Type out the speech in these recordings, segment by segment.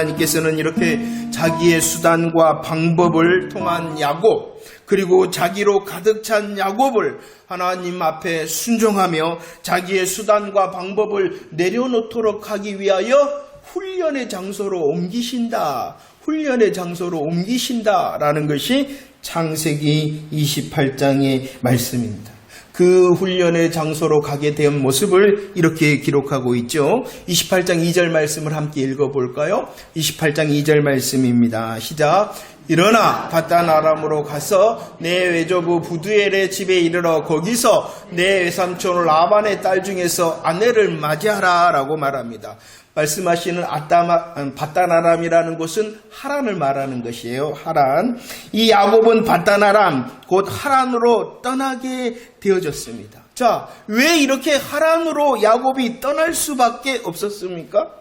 하나님께서는 이렇게 자기의 수단과 방법을 통한 야곱, 그리고 자기로 가득 찬 야곱을 하나님 앞에 순종하며 자기의 수단과 방법을 내려놓도록 하기 위하여 훈련의 장소로 옮기신다. 훈련의 장소로 옮기신다라는 것이 창세기 28장의 말씀입니다. 그 훈련의 장소로 가게 된 모습을 이렇게 기록하고 있죠. 28장 2절 말씀을 함께 읽어볼까요? 28장 2절 말씀입니다. 시작. 일어나 바단 아람으로 가서 내 외조부 부두엘의 집에 이르러 거기서 내 외삼촌 라반의 딸 중에서 아내를 맞이하라 라고 말합니다. 말씀하시는 바단 아람이라는 곳은 하란을 말하는 것이에요. 하란. 이 야곱은 바단 아람 곧 하란으로 떠나게 되어졌습니다. 자, 왜 이렇게 하란으로 야곱이 떠날 수밖에 없었습니까?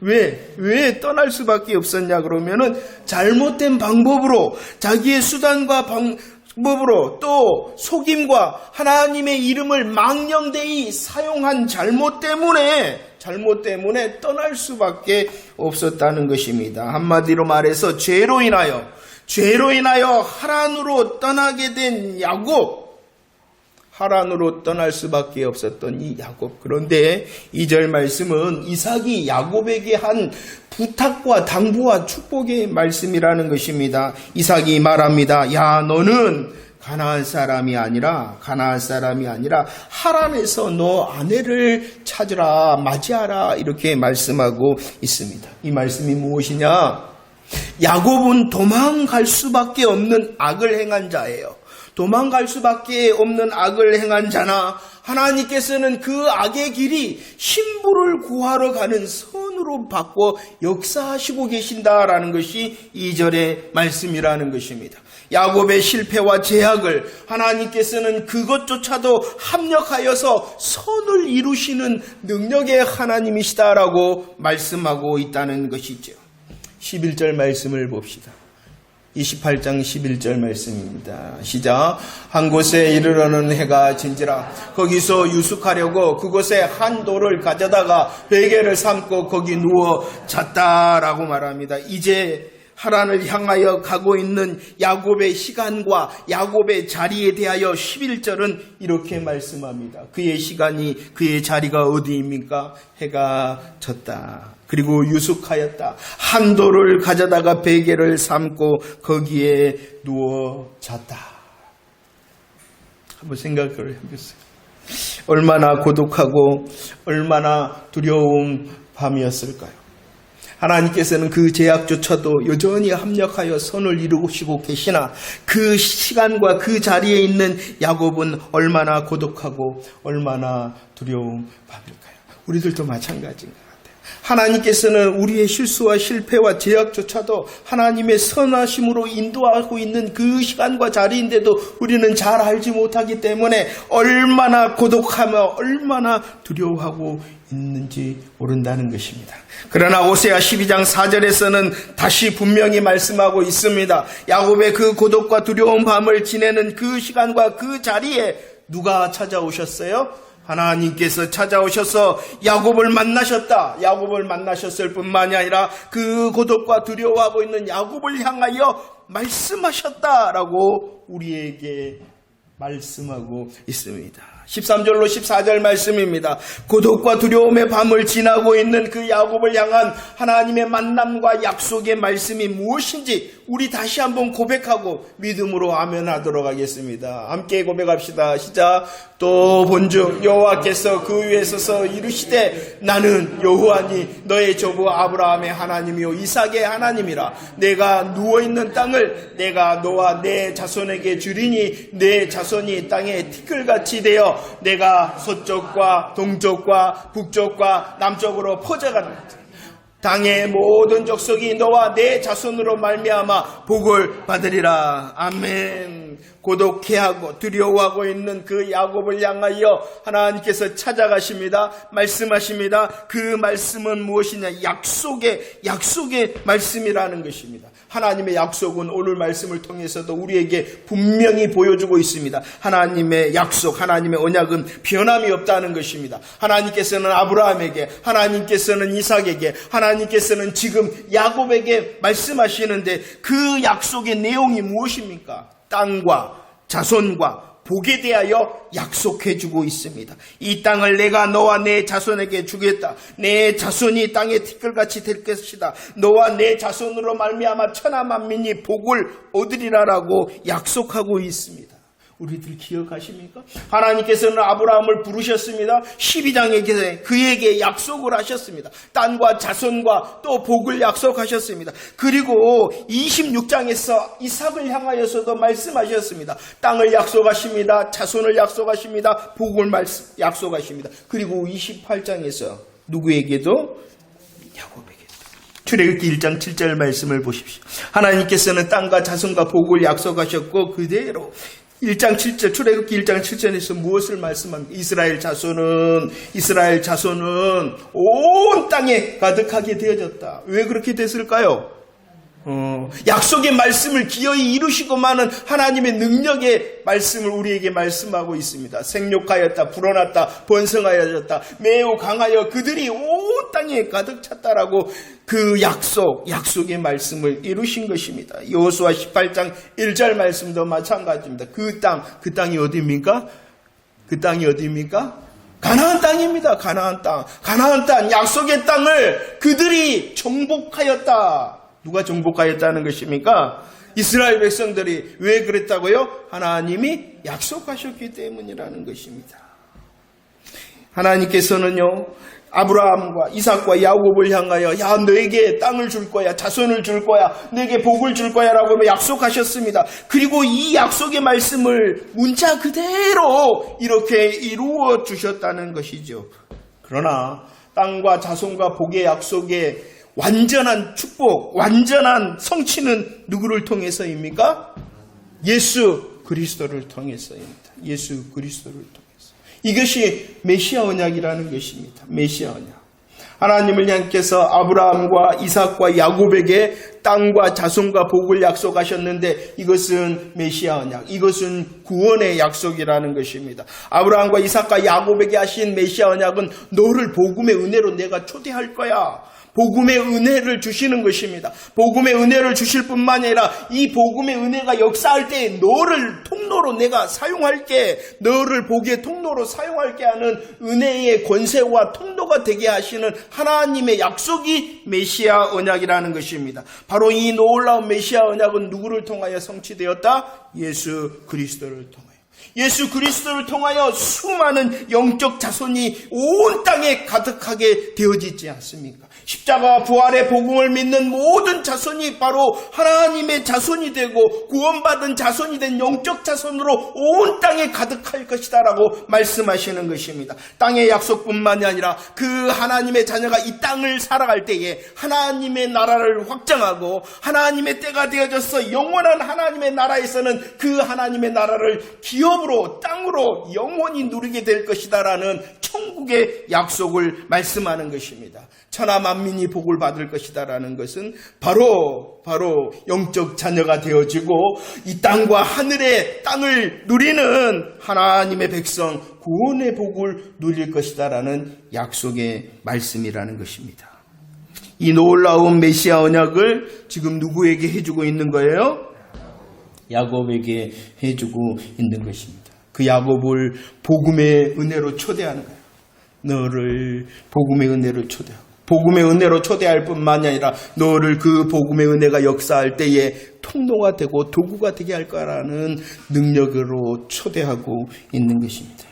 왜 떠날 수밖에 없었냐 그러면은 잘못된 방법으로 자기의 수단과 방법으로 또 속임과 하나님의 이름을 망령되이 사용한 잘못 때문에 떠날 수밖에 없었다는 것입니다. 한마디로 말해서 죄로 인하여 하란으로 떠나게 된 야곱, 하란으로 떠날 수밖에 없었던 이 야곱. 그런데 2절 말씀은 이삭이 야곱에게 한 부탁과 당부와 축복의 말씀이라는 것입니다. 이삭이 말합니다. 야, 너는 가나안 사람이 아니라 하란에서 너 아내를 찾으라, 맞이하라 이렇게 말씀하고 있습니다. 이 말씀이 무엇이냐? 야곱은 도망갈 수밖에 없는 악을 행한 자예요. 도망갈 수밖에 없는 악을 행한 자나 하나님께서는 그 악의 길이 신부를 구하러 가는 선으로 바꿔 역사하시고 계신다라는 것이 2절의 말씀이라는 것입니다. 야곱의 실패와 제약을 하나님께서는 그것조차도 합력하여서 선을 이루시는 능력의 하나님이시다라고 말씀하고 있다는 것이죠. 11절 말씀을 봅시다. 28장 11절 말씀입니다. 시작. 한 곳에 이르러는 해가 진지라 거기서 유숙하려고 그곳에 한 돌을 가져다가 베개를 삼고 거기 누워 잤다라고 말합니다. 이제 하란을 향하여 가고 있는 야곱의 시간과 야곱의 자리에 대하여 11절은 이렇게 말씀합니다. 그의 시간이, 그의 자리가 어디입니까? 해가 졌다. 그리고 유숙하였다. 한 돌을 가져다가 베개를 삼고 거기에 누워 잤다. 한번 생각을 해보세요. 얼마나 고독하고 얼마나 두려운 밤이었을까요? 하나님께서는 그 제약조차도 여전히 합력하여 선을 이루시고 계시나 그 시간과 그 자리에 있는 야곱은 얼마나 고독하고 얼마나 두려운 밤일까요? 우리들도 마찬가지인 것 같아요. 하나님께서는 우리의 실수와 실패와 제약조차도 하나님의 선하심으로 인도하고 있는 그 시간과 자리인데도 우리는 잘 알지 못하기 때문에 얼마나 고독하며 얼마나 두려워하고 있는지 모른다는 것입니다. 그러나 호세아 12장 4절에서는 다시 분명히 말씀하고 있습니다. 야곱의 그 고독과 두려운 밤을 지내는 그 시간과 그 자리에 누가 찾아오셨어요? 하나님께서 찾아오셔서 야곱을 만나셨다. 야곱을 만나셨을 뿐만이 아니라 그 고독과 두려워하고 있는 야곱을 향하여 말씀하셨다라고 우리에게 말씀하고 있습니다. 13절로 14절 말씀입니다. 고독과 두려움의 밤을 지나고 있는 그 야곱을 향한 하나님의 만남과 약속의 말씀이 무엇인지 우리 다시 한번 고백하고 믿음으로 아멘하도록 하겠습니다. 함께 고백합시다. 시작. 또 본즉 여호와께서 그 위에 서서 이르시되 나는 여호와니 너의 조부 아브라함의 하나님이요 이삭의 하나님이라. 내가 누워있는 땅을 내가 너와 내 자손에게 주리니 내 자손이 땅에 티끌같이 되어 내가 서쪽과 동쪽과 북쪽과 남쪽으로 퍼져가는 땅의 모든 족속이 너와 내 자손으로 말미암아 복을 받으리라. 아멘. 고독해하고 두려워하고 있는 그 야곱을 향하여 하나님께서 찾아가십니다. 말씀하십니다. 그 말씀은 무엇이냐? 약속의 말씀이라는 것입니다. 하나님의 약속은 오늘 말씀을 통해서도 우리에게 분명히 보여주고 있습니다. 하나님의 약속, 하나님의 언약은 변함이 없다는 것입니다. 하나님께서는 아브라함에게, 하나님께서는 이삭에게, 하나님께서는 지금 야곱에게 말씀하시는데 그 약속의 내용이 무엇입니까? 땅과 자손과 복에 대하여 약속해주고 있습니다. 이 땅을 내가 너와 내 자손에게 주겠다. 내 자손이 땅의 티끌같이 될 것이다. 너와 내 자손으로 말미암아 천하 만민이 복을 얻으리라라고 약속하고 있습니다. 우리들 기억하십니까? 하나님께서는 아브라함을 부르셨습니다. 12장에 그에게 약속을 하셨습니다. 땅과 자손과 또 복을 약속하셨습니다. 그리고 26장에서 이삭을 향하여서도 말씀하셨습니다. 땅을 약속하십니다. 자손을 약속하십니다. 복을 약속하십니다. 그리고 28장에서 누구에게도? 야곱에게. 출애굽기 1장 7절 말씀을 보십시오. 하나님께서는 땅과 자손과 복을 약속하셨고 그대로 1장 7절 출애굽기 1장 7절에서 무엇을 말씀합니까? 이스라엘 자손은 온 땅에 가득하게 되어졌다. 왜 그렇게 됐을까요? 약속의 말씀을 기어이 이루시고만은 하나님의 능력의 말씀을 우리에게 말씀하고 있습니다. 생육하였다, 불어났다, 번성하여졌다, 매우 강하여 그들이 온 땅에 가득 찼다라고 그 약속의 말씀을 이루신 것입니다. 여호수아 18장 1절 말씀도 마찬가지입니다. 그 땅이 어디입니까? 그 땅이 어디입니까? 가나안 땅입니다. 가나안 땅, 약속의 땅을 그들이 정복하였다. 누가 정복하였다는 것입니까? 이스라엘 백성들이. 왜 그랬다고요? 하나님이 약속하셨기 때문이라는 것입니다. 하나님께서는요, 아브라함과 이삭과 야곱을 향하여 야 너에게 땅을 줄 거야, 자손을 줄 거야, 너에게 복을 줄 거야 라고 약속하셨습니다. 그리고 이 약속의 말씀을 문자 그대로 이렇게 이루어 주셨다는 것이죠. 그러나 땅과 자손과 복의 약속에 완전한 축복, 완전한 성취는 누구를 통해서입니까? 예수 그리스도를 통해서입니다. 예수 그리스도를 통해서. 이것이 메시아 언약이라는 것입니다. 메시아 언약. 하나님을 향해서 아브라함과 이삭과 야곱에게 땅과 자손과 복을 약속하셨는데 이것은 메시아 언약, 이것은 구원의 약속이라는 것입니다. 아브라함과 이삭과 야곱에게 하신 메시아 언약은 너를 복음의 은혜로 내가 초대할 거야. 복음의 은혜를 주시는 것입니다. 복음의 은혜를 주실 뿐만 아니라 이 복음의 은혜가 역사할 때 너를 통로로 내가 사용할게, 너를 복의 통로로 사용할게 하는 은혜의 권세와 통로가 되게 하시는 하나님의 약속이 메시아 언약이라는 것입니다. 바로 이 놀라운 메시아 언약은 누구를 통하여 성취되었다? 예수 그리스도를 통하여. 예수 그리스도를 통하여 수많은 영적 자손이 온 땅에 가득하게 되어지지 않습니까? 십자가 부활의 복음을 믿는 모든 자손이 바로 하나님의 자손이 되고 구원받은 자손이 된 영적 자손으로 온 땅에 가득할 것이다 라고 말씀하시는 것입니다. 땅의 약속뿐만이 아니라 그 하나님의 자녀가 이 땅을 살아갈 때에 하나님의 나라를 확장하고 하나님의 때가 되어져서 영원한 하나님의 나라에서는 그 하나님의 나라를 기업으로 땅으로 영원히 누리게 될 것이다 라는 천국의 약속을 말씀하는 것입니다. 천하 만민이 복을 받을 것이다 라는 것은 바로 영적 자녀가 되어지고 이 땅과 하늘의 땅을 누리는 하나님의 백성 구원의 복을 누릴 것이다 라는 약속의 말씀이라는 것입니다. 이 놀라운 메시아 언약을 지금 누구에게 해주고 있는 거예요? 야곱에게 해주고 있는 것입니다. 그 야곱을 복음의 은혜로 초대하는 거예요. 너를 복음의 은혜로 초대하고 복음의 은혜로 초대할 뿐만이 아니라 너를 그 복음의 은혜가 역사할 때에 통로가 되고 도구가 되게 할 거라는 능력으로 초대하고 있는 것입니다.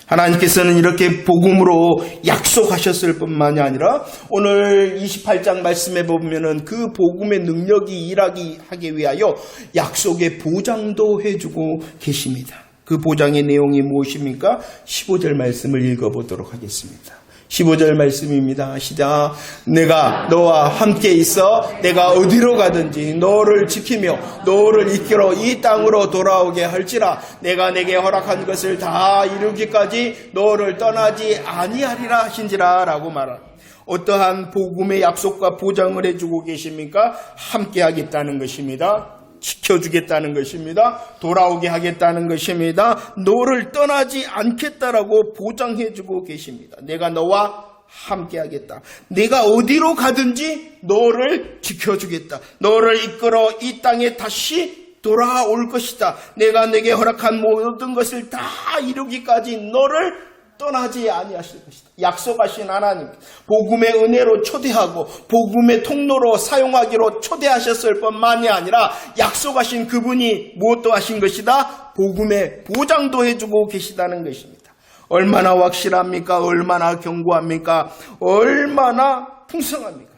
하나님께서는 이렇게 복음으로 약속하셨을 뿐만이 아니라 오늘 28장 말씀에 보면은 그 복음의 능력이 일하기 하기 위하여 약속의 보장도 해주고 계십니다. 그 보장의 내용이 무엇입니까? 15절 말씀을 읽어보도록 하겠습니다. 15절 말씀입니다. 시작. 내가 너와 함께 있어 내가 어디로 가든지 너를 지키며 너를 이끌어 이 땅으로 돌아오게 할지라 내가 내게 허락한 것을 다 이루기까지 너를 떠나지 아니하리라 하신지라 라고 말합니다. 어떠한 복음의 약속과 보장을 해주고 계십니까? 함께 하겠다는 것입니다. 지켜주겠다는 것입니다. 돌아오게 하겠다는 것입니다. 너를 떠나지 않겠다라고 보장해주고 계십니다. 내가 너와 함께하겠다. 내가 어디로 가든지 너를 지켜주겠다. 너를 이끌어 이 땅에 다시 돌아올 것이다. 내가 내게 허락한 모든 것을 다 이루기까지 너를 떠나지 아니하실 것이다. 약속하신 하나님, 복음의 은혜로 초대하고 복음의 통로로 사용하기로 초대하셨을 뿐만이 아니라 약속하신 그분이 무엇도 하신 것이다? 복음의 보장도 해주고 계시다는 것입니다. 얼마나 확실합니까? 얼마나 견고합니까? 얼마나 풍성합니까?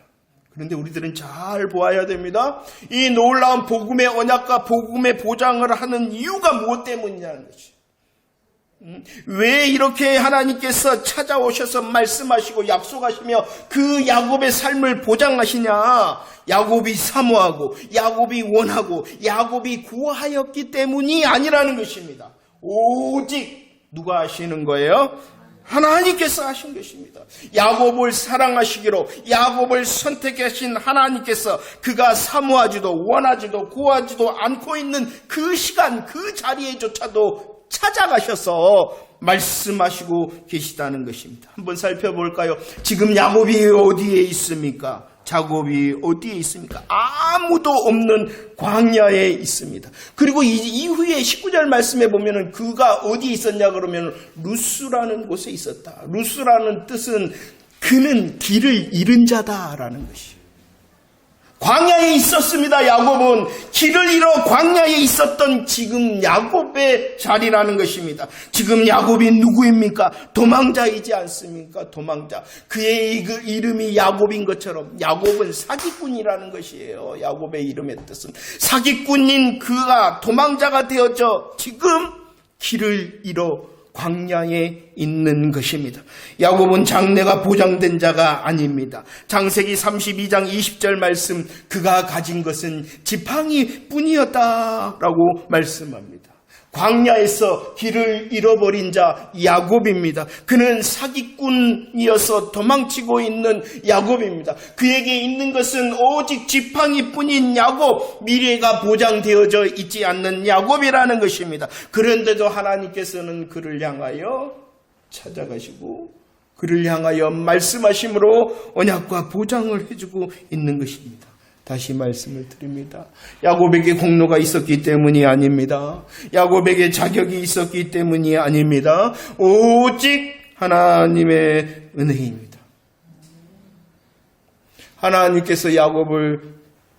그런데 우리들은 잘 보아야 됩니다. 이 놀라운 복음의 언약과 복음의 보장을 하는 이유가 무엇 때문이냐는 것이. 왜 이렇게 하나님께서 찾아오셔서 말씀하시고 약속하시며 그 야곱의 삶을 보장하시냐? 야곱이 사모하고 야곱이 원하고 야곱이 구하였기 때문이 아니라는 것입니다. 오직 누가 하시는 거예요? 하나님께서 하신 것입니다. 야곱을 사랑하시기로 야곱을 선택하신 하나님께서 그가 사모하지도 원하지도 구하지도 않고 있는 그 시간 그 자리에조차도 찾아가셔서 말씀하시고 계시다는 것입니다. 한번 살펴볼까요? 지금 야곱이 어디에 있습니까? 야곱이 어디에 있습니까? 아무도 없는 광야에 있습니다. 그리고 이후에 19절 말씀에 보면은 그가 어디에 있었냐 그러면 루스라는 곳에 있었다. 루스라는 뜻은 그는 길을 잃은 자다라는 것이에요. 광야에 있었습니다. 야곱은 길을 잃어 광야에 있었던 지금 야곱의 자리라는 것입니다. 지금 야곱이 누구입니까? 도망자이지 않습니까? 도망자. 그의 이름이 야곱인 것처럼 야곱은 사기꾼이라는 것이에요. 야곱의 이름의 뜻은 사기꾼인 그가 도망자가 되어져 지금 길을 잃어 광야에 있는 것입니다. 야곱은 장래가 보장된 자가 아닙니다. 창세기 32장 20절 말씀, 그가 가진 것은 지팡이 뿐이었다라고 말씀합니다. 광야에서 길을 잃어버린 자 야곱입니다. 그는 사기꾼이어서 도망치고 있는 야곱입니다. 그에게 있는 것은 오직 지팡이뿐인 야곱, 미래가 보장되어져 있지 않는 야곱이라는 것입니다. 그런데도 하나님께서는 그를 향하여 찾아가시고 그를 향하여 말씀하심으로 언약과 보장을 해주고 있는 것입니다. 다시 말씀을 드립니다. 야곱에게 공로가 있었기 때문이 아닙니다. 야곱에게 자격이 있었기 때문이 아닙니다. 오직 하나님의 은혜입니다. 하나님께서 야곱을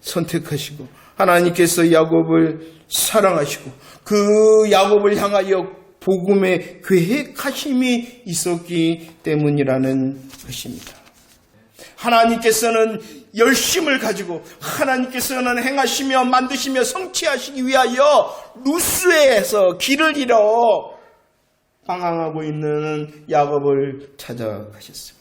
선택하시고 하나님께서 야곱을 사랑하시고 그 야곱을 향하여 복음의 계획하심이 있었기 때문이라는 것입니다. 하나님께서는 열심을 가지고 하나님께서는 행하시며 만드시며 성취하시기 위하여 루스에서 길을 잃어 방황하고 있는 야곱을 찾아가셨습니다.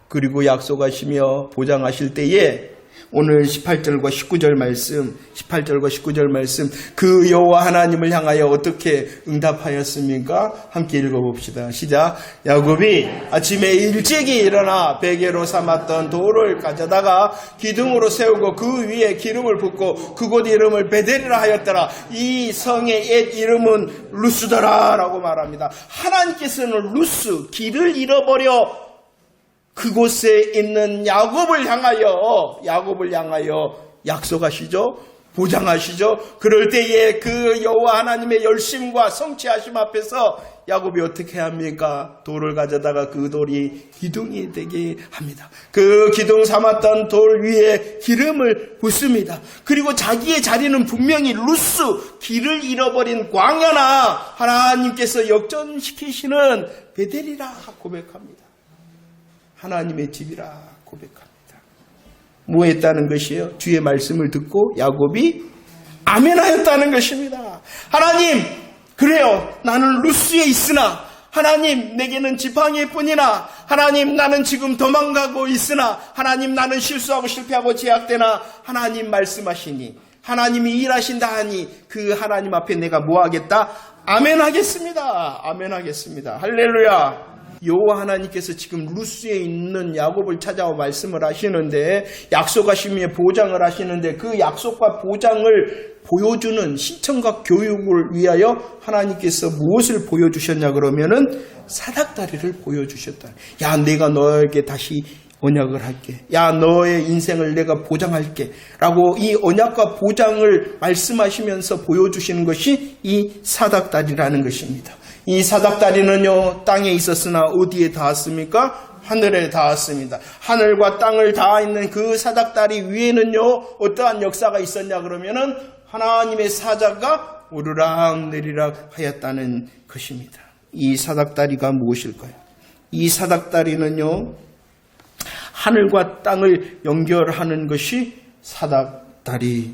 그리고 약속하시며 보장하실 때에 오늘 18절과 19절 말씀, 18절과 19절 말씀, 그 여호와 하나님을 향하여 어떻게 응답하였습니까? 함께 읽어봅시다. 시작. 야곱이 아침에 일찍이 일어나 베개로 삼았던 돌을 가져다가 기둥으로 세우고 그 위에 기름을 붓고 그곳 이름을 베델이라 하였더라. 이 성의 옛 이름은 루스더라 라고 말합니다. 하나님께서는 루스, 길을 잃어버려 그곳에 있는 야곱을 향하여 약속하시죠. 보장하시죠. 그럴 때에 그 여호와 하나님의 열심과 성취하심 앞에서 야곱이 어떻게 합니까? 돌을 가져다가 그 돌이 기둥이 되게 합니다. 그 기둥 삼았던 돌 위에 기름을 붓습니다. 그리고 자기의 자리는 분명히 루스, 길을 잃어버린 광야나 하나님께서 역전시키시는 베델이라 고백합니다. 하나님의 집이라 고백합니다. 뭐 했다는 것이에요? 주의 말씀을 듣고 야곱이 아멘하였다는 것입니다. 하나님, 그래요. 나는 루스에 있으나 하나님 내게는 지팡이일 뿐이나 하나님 나는 지금 도망가고 있으나 하나님 나는 실수하고 실패하고 제약되나 하나님 말씀하시니 하나님이 일하신다 하니 그 하나님 앞에 내가 뭐 하겠다? 아멘하겠습니다. 아멘하겠습니다. 할렐루야. 여호와 하나님께서 지금 루스에 있는 야곱을 찾아와 말씀을 하시는데 약속하시며 보장을 하시는데 그 약속과 보장을 보여주는 신청과 교육을 위하여 하나님께서 무엇을 보여주셨냐 그러면은 사닥다리를 보여주셨다. 야, 내가 너에게 다시 언약을 할게. 야, 너의 인생을 내가 보장할게. 라고 이 언약과 보장을 말씀하시면서 보여주시는 것이 이 사닥다리라는 것입니다. 이 사닥다리는요, 땅에 있었으나 어디에 닿았습니까? 하늘에 닿았습니다. 하늘과 땅을 닿아 있는 그 사닥다리 위에는요, 어떠한 역사가 있었냐 그러면은 하나님의 사자가 오르락 내리락 하였다는 것입니다. 이 사닥다리가 무엇일까요? 이 사닥다리는요, 하늘과 땅을 연결하는 것이 사닥다리이죠.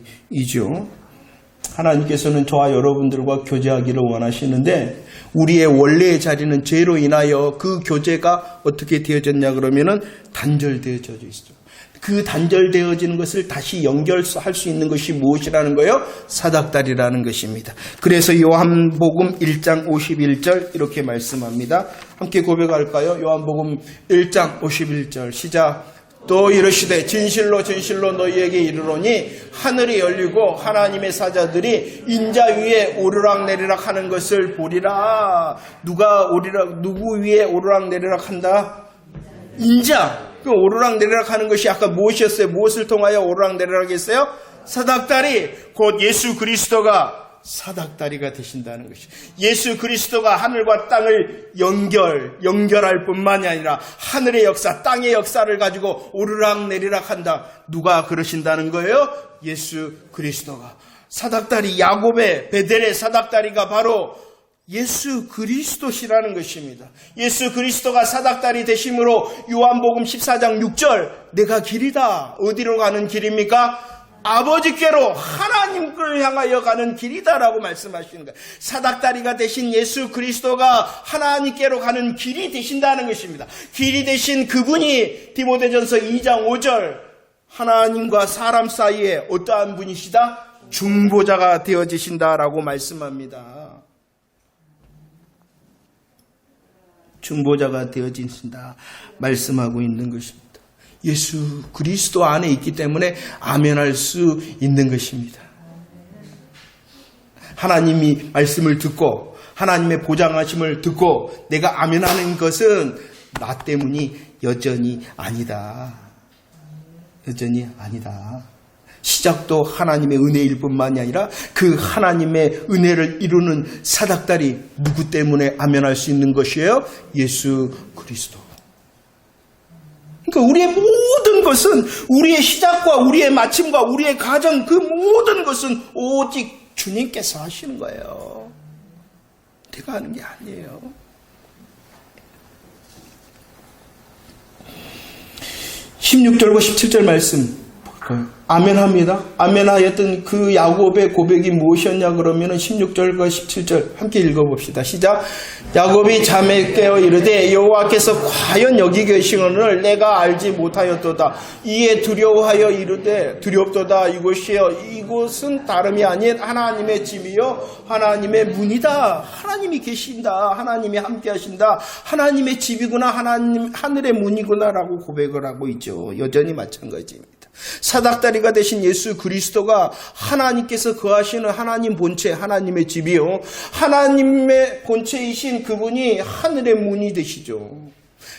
하나님께서는 저와 여러분들과 교제하기를 원하시는데 우리의 원래의 자리는 죄로 인하여 그 교제가 어떻게 되어졌냐 그러면은 단절되어져 있죠. 그 단절되어지는 것을 다시 연결할 수 있는 것이 무엇이라는 거예요? 사닥다리라는 것입니다. 그래서 요한복음 1장 51절 이렇게 말씀합니다. 함께 고백할까요? 요한복음 1장 51절 시작. 또 이르시되 진실로 진실로 너희에게 이르노니 하늘이 열리고 하나님의 사자들이 인자 위에 오르락내리락 하는 것을 보리라. 누구 위에 오르락내리락 한다? 인자. 그 오르락내리락 하는 것이 아까 무엇이었어요? 무엇을 통하여 오르락내리락 했어요? 사닥다리. 곧 예수 그리스도가 사닥다리가 되신다는 것이. 예수 그리스도가 하늘과 땅을 연결할 뿐만이 아니라 하늘의 역사, 땅의 역사를 가지고 오르락내리락 한다. 누가 그러신다는 거예요? 예수 그리스도가. 사닥다리, 야곱의 베델의 사닥다리가 바로 예수 그리스도시라는 것입니다. 예수 그리스도가 사닥다리 되심으로 요한복음 14장 6절 내가 길이다. 어디로 가는 길입니까? 아버지께로 하나님을 향하여 가는 길이다라고 말씀하시는 거예요. 사닥다리가 되신 예수 그리스도가 하나님께로 가는 길이 되신다는 것입니다. 길이 되신 그분이 디모데전서 2장 5절 하나님과 사람 사이에 어떠한 분이시다? 중보자가 되어지신다라고 말씀합니다. 중보자가 되어지신다 말씀하고 있는 것입니다. 예수 그리스도 안에 있기 때문에 아멘할 수 있는 것입니다. 하나님이 말씀을 듣고 하나님의 보장하심을 듣고 내가 아멘하는 것은 나 때문이 여전히 아니다. 여전히 아니다. 시작도 하나님의 은혜일 뿐만이 아니라 그 하나님의 은혜를 이루는 사닥다리 누구 때문에 아멘할 수 있는 것이에요? 예수 그리스도. 그러니까 우리의 모든 것은 우리의 시작과 우리의 마침과 우리의 가정 그 모든 것은 오직 주님께서 하시는 거예요. 내가 하는 게 아니에요. 16절과 17절 말씀 볼까요? 아멘합니다. 아멘하였던 그 야곱의 고백이 무엇이었냐 그러면은 16절과 17절 함께 읽어봅시다. 시작. 야곱이 잠에 깨어 이르되 여호와께서 과연 여기 계시거늘 내가 알지 못하였도다. 이에 두려워하여 이르되 두렵도다. 이곳은 다름이 아닌 하나님의 집이요 하나님의 문이다. 하나님이 계신다. 하나님이 함께 하신다. 하나님의 집이구나. 하늘의 문이구나라고 고백을 하고 있죠. 여전히 마찬가지입니다. 사닥다리가 되신 예수 그리스도가 하나님께서 거하시는 하나님 본체, 하나님의 집이요. 하나님의 본체이신 그분이 하늘의 문이 되시죠.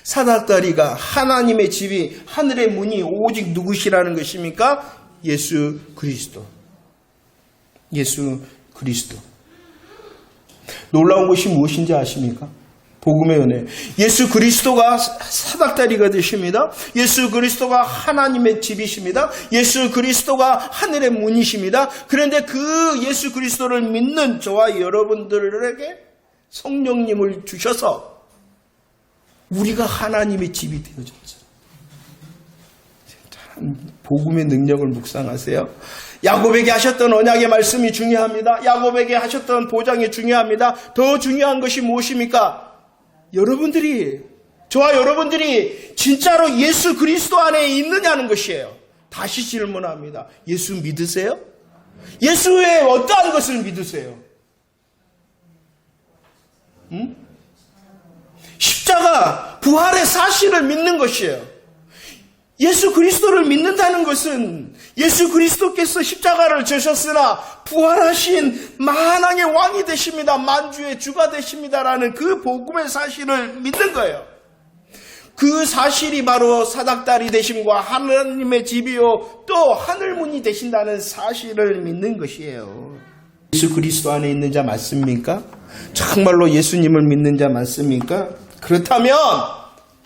사닥다리가 하나님의 집이 하늘의 문이 오직 누구시라는 것입니까? 예수 그리스도. 예수 그리스도. 놀라운 것이 무엇인지 아십니까? 복음의 은혜. 예수 그리스도가 사닥다리가 되십니다. 예수 그리스도가 하나님의 집이십니다. 예수 그리스도가 하늘의 문이십니다. 그런데 그 예수 그리스도를 믿는 저와 여러분들에게 성령님을 주셔서 우리가 하나님의 집이 되어졌어요. 복음의 능력을 묵상하세요. 야곱에게 하셨던 언약의 말씀이 중요합니다. 야곱에게 하셨던 보장이 중요합니다. 더 중요한 것이 무엇입니까? 저와 여러분들이 진짜로 예수 그리스도 안에 있느냐는 것이에요. 다시 질문합니다. 예수 믿으세요? 예수의 어떠한 것을 믿으세요? 십자가 부활의 사실을 믿는 것이에요. 예수 그리스도를 믿는다는 것은 예수 그리스도께서 십자가를 지셨으나 부활하신 만왕의 왕이 되십니다. 만주의 주가 되십니다라는 그 복음의 사실을 믿는 거예요. 그 사실이 바로 사닥다리 되심과 하나님의 집이요 또 하늘문이 되신다는 사실을 믿는 것이에요. 예수 그리스도 안에 있는 자 맞습니까? 정말로 예수님을 믿는 자 맞습니까? 그렇다면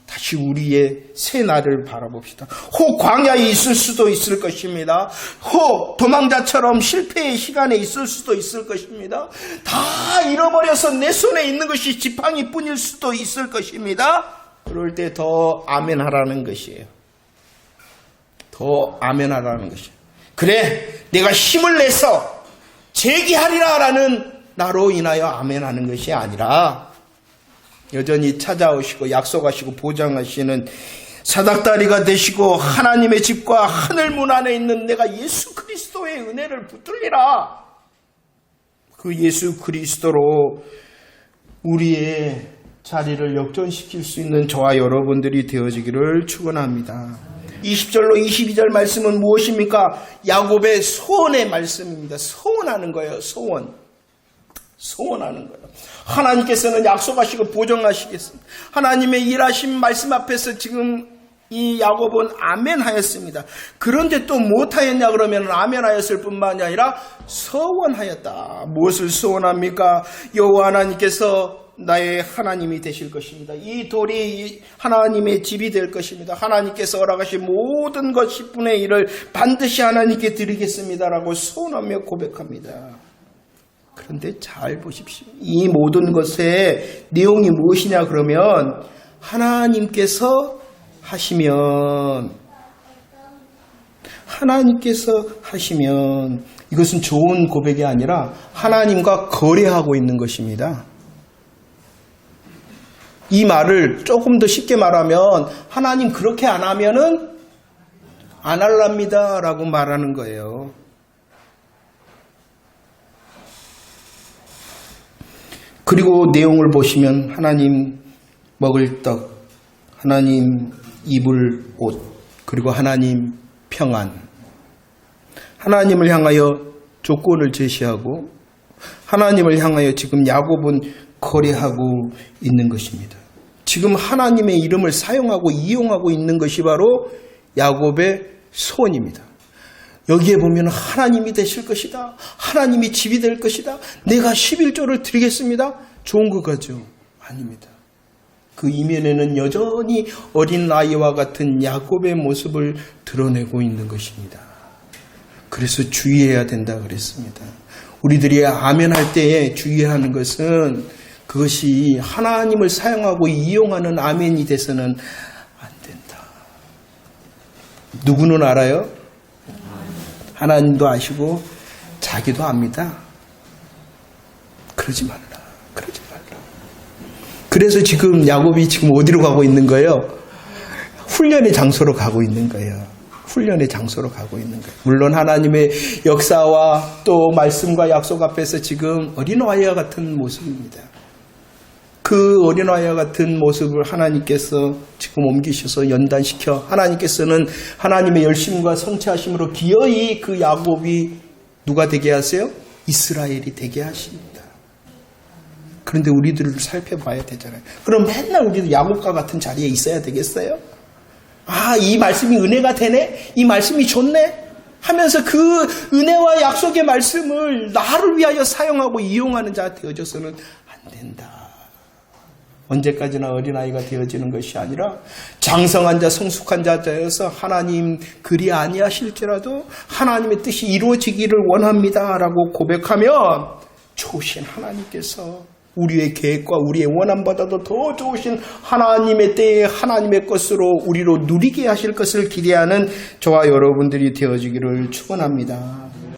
다시 우리의 새 날을 바라봅시다. 혹 광야에 있을 수도 있을 것입니다. 혹 도망자처럼 실패의 시간에 있을 수도 있을 것입니다. 다 잃어버려서 내 손에 있는 것이 지팡이뿐일 수도 있을 것입니다. 그럴 때 더 아멘하라는 것이에요. 더 아멘하라는 것이에요. 그래, 내가 힘을 내서 제기하리라라는 나로 인하여 아멘하는 것이 아니라 여전히 찾아오시고 약속하시고 보장하시는 사닥다리가 되시고 하나님의 집과 하늘문 안에 있는 내가 예수 그리스도의 은혜를 붙들리라. 그 예수 그리스도로 우리의 자리를 역전시킬 수 있는 저와 여러분들이 되어지기를 축원합니다. 20절로 22절 말씀은 무엇입니까? 야곱의 소원의 말씀입니다. 소원하는 거예요. 소원하는 거예요. 하나님께서는 약속하시고 보정하시겠습니다. 하나님의 일하신 말씀 앞에서 지금 이 야곱은 아멘하였습니다. 그런데 또 못하였냐 그러면 아멘하였을 뿐만이 아니라 서원하였다. 무엇을 서원합니까? 여호와 하나님께서 나의 하나님이 되실 것입니다. 이 돌이 하나님의 집이 될 것입니다. 하나님께서 허락하신 모든 것 10분의 1을 반드시 하나님께 드리겠습니다라고 소원하며 고백합니다. 그런데 잘 보십시오. 이 모든 것의 내용이 무엇이냐 그러면 하나님께서 하시면 이것은 좋은 고백이 아니라 하나님과 거래하고 있는 것입니다. 이 말을 조금 더 쉽게 말하면 하나님 그렇게 안 하면은 안 할랍니다 라고 말하는 거예요. 그리고 내용을 보시면 하나님 먹을 떡, 하나님 입을 옷, 그리고 하나님 평안. 하나님을 향하여 조건을 제시하고 하나님을 향하여 지금 야곱은 거래하고 있는 것입니다. 지금 하나님의 이름을 사용하고 이용하고 있는 것이 바로 야곱의 소원입니다. 여기에 보면 하나님이 되실 것이다. 하나님이 집이 될 것이다. 내가 11조를 드리겠습니다. 좋은 것 같죠? 아닙니다. 그 이면에는 여전히 어린 아이와 같은 야곱의 모습을 드러내고 있는 것입니다. 그래서 주의해야 된다 그랬습니다. 우리들이 아멘할 때에 주의해야 하는 것은 그것이 하나님을 사용하고 이용하는 아멘이 돼서는 안 된다. 누구는 알아요? 하나님도 아시고 자기도 압니다. 그러지 말라. 그래서 지금 야곱이 지금 어디로 가고 있는 거예요? 훈련의 장소로 가고 있는 거예요. 물론 하나님의 역사와 또 말씀과 약속 앞에서 지금 어린아이와 같은 모습입니다. 그 어린아이와 같은 모습을 하나님께서 지금 옮기셔서 연단시켜 하나님께서는 하나님의 열심과 성취하심으로 기어이 그 야곱이 누가 되게 하세요? 이스라엘이 되게 하십니다. 그런데 우리들을 살펴봐야 되잖아요. 그럼 맨날 우리도 야곱과 같은 자리에 있어야 되겠어요? 아, 이 말씀이 은혜가 되네? 이 말씀이 좋네? 하면서 그 은혜와 약속의 말씀을 나를 위하여 사용하고 이용하는 자 되어져서는 안 된다. 언제까지나 어린아이가 되어지는 것이 아니라 장성한 자, 성숙한 자 되어서 하나님 그리 아니하실지라도 하나님의 뜻이 이루어지기를 원합니다라고 고백하면 좋으신 하나님께서 우리의 계획과 우리의 원함보다도 더 좋으신 하나님의 때에 하나님의 것으로 우리로 누리게 하실 것을 기대하는 저와 여러분들이 되어지기를 축원합니다.